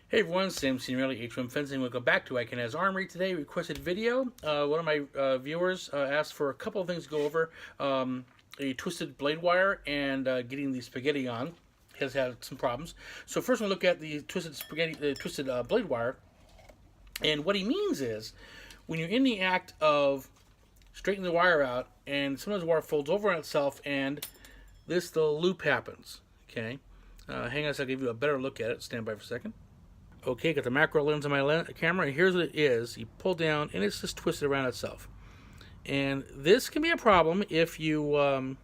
Hey everyone, Sam Signorelli, H1 Fencing. Welcome back to Can Haz Armory. Today, requested video. One of my viewers asked for a couple of things to go over. A twisted blade wire and getting the spaghetti on. He has had some problems. So first we'll look at the twisted blade wire. And what he means is, when you're in the act of straightening the wire out, and sometimes the wire folds over on itself, and the loop happens. Okay, hang on a second, I'll give you a better look at it. Stand by for a second. Okay, got the macro lens on my camera, and here's what it is. You pull down, and it's just twisted around itself. And this can be a problem if you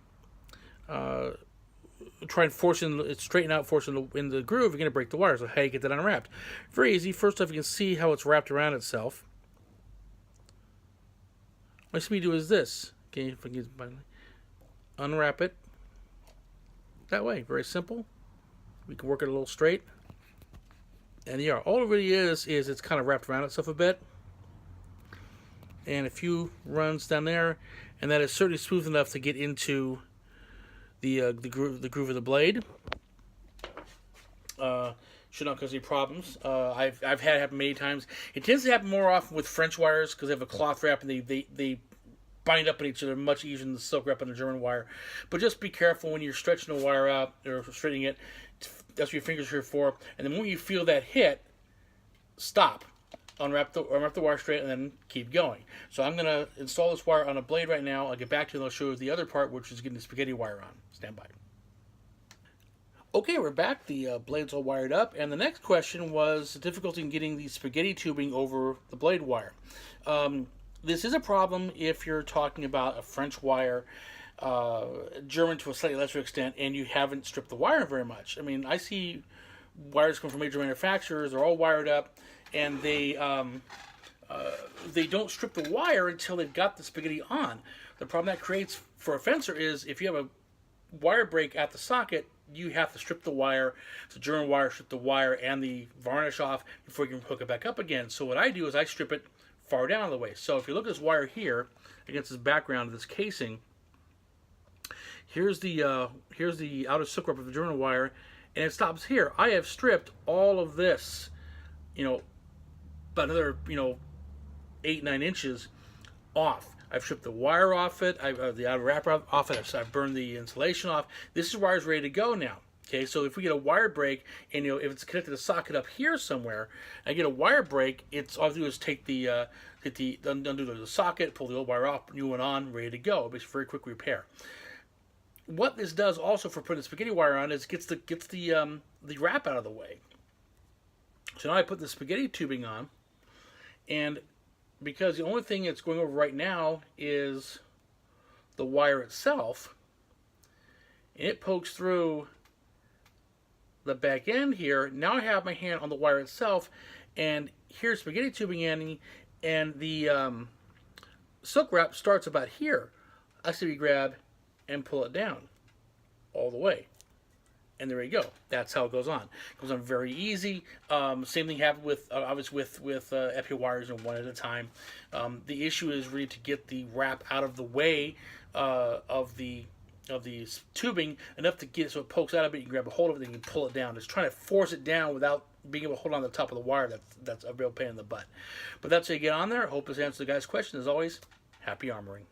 try and straighten out, force in the groove. You're going to break the wire. So how do you get that unwrapped? Very easy. First off, you can see how it's wrapped around itself. What we do is this. Okay, if I can unwrap it that way. Very simple. We can work it a little straight. And yeah, all it really is it's kind of wrapped around itself a bit. And a few runs down there, and that is certainly smooth enough to get into the groove of the blade. Should not cause any problems. I've had it happen many times. It tends to happen more often with French wires because they have a cloth wrap and they bind up on each other much easier than the silk wrap on a German wire. But just be careful when you're stretching the wire out or straightening it. That's what your fingers are here for. And the moment you feel that hit, stop. Unwrap the wire straight and then keep going. So I'm going to install this wire on a blade right now. I'll get back to you and I'll show you the other part, which is getting the spaghetti wire on. Stand by. Okay, we're back. The blade's all wired up. And the next question was the difficulty in getting the spaghetti tubing over the blade wire. This is a problem if you're talking about a French wire, German to a slightly lesser extent, and you haven't stripped the wire very much. I mean, I see wires come from major manufacturers. They're all wired up, and they don't strip the wire until they've got the spaghetti on. The problem that creates for a fencer is if you have a wire break at the socket, you have to strip the wire. It's a German wire, strip the wire and the varnish off before you can hook it back up again. So what I do is I strip it far down the way. So if you look at this wire here against this background of this casing, here's the outer silk wrap of the German wire, and it stops here. I have stripped all of this, about another 8-9 inches off. I've stripped the wire off it. The outer wrap off it. I've burned the insulation off. This wire's ready to go now. Okay, so if we get a wire break, and if it's connected to a socket up here somewhere, I get a wire break, all I do is take undo the socket, pull the old wire off, new one on, ready to go. It's a very quick repair. What this does also for putting the spaghetti wire on is gets the wrap out of the way. So now I put the spaghetti tubing on, and because the only thing that's going over right now is the wire itself, and it pokes through the back end here. Now I have my hand on the wire itself, and here's spaghetti tubing ending, and the silk wrap starts about here. I simply grab and pull it down all the way, and there we go. That's how it goes on. It goes on very easy. Same thing happened with obviously with epi wires, and one at a time. The issue is really to get the wrap out of the way of the tubing enough to get it so it pokes out of it. You can grab a hold of it and you can pull it down. Just trying to force it down without being able to hold on the top of the wire. That's a real pain in the butt. But that's how you get on there. I hope this answers the guy's question. As always, happy armoring.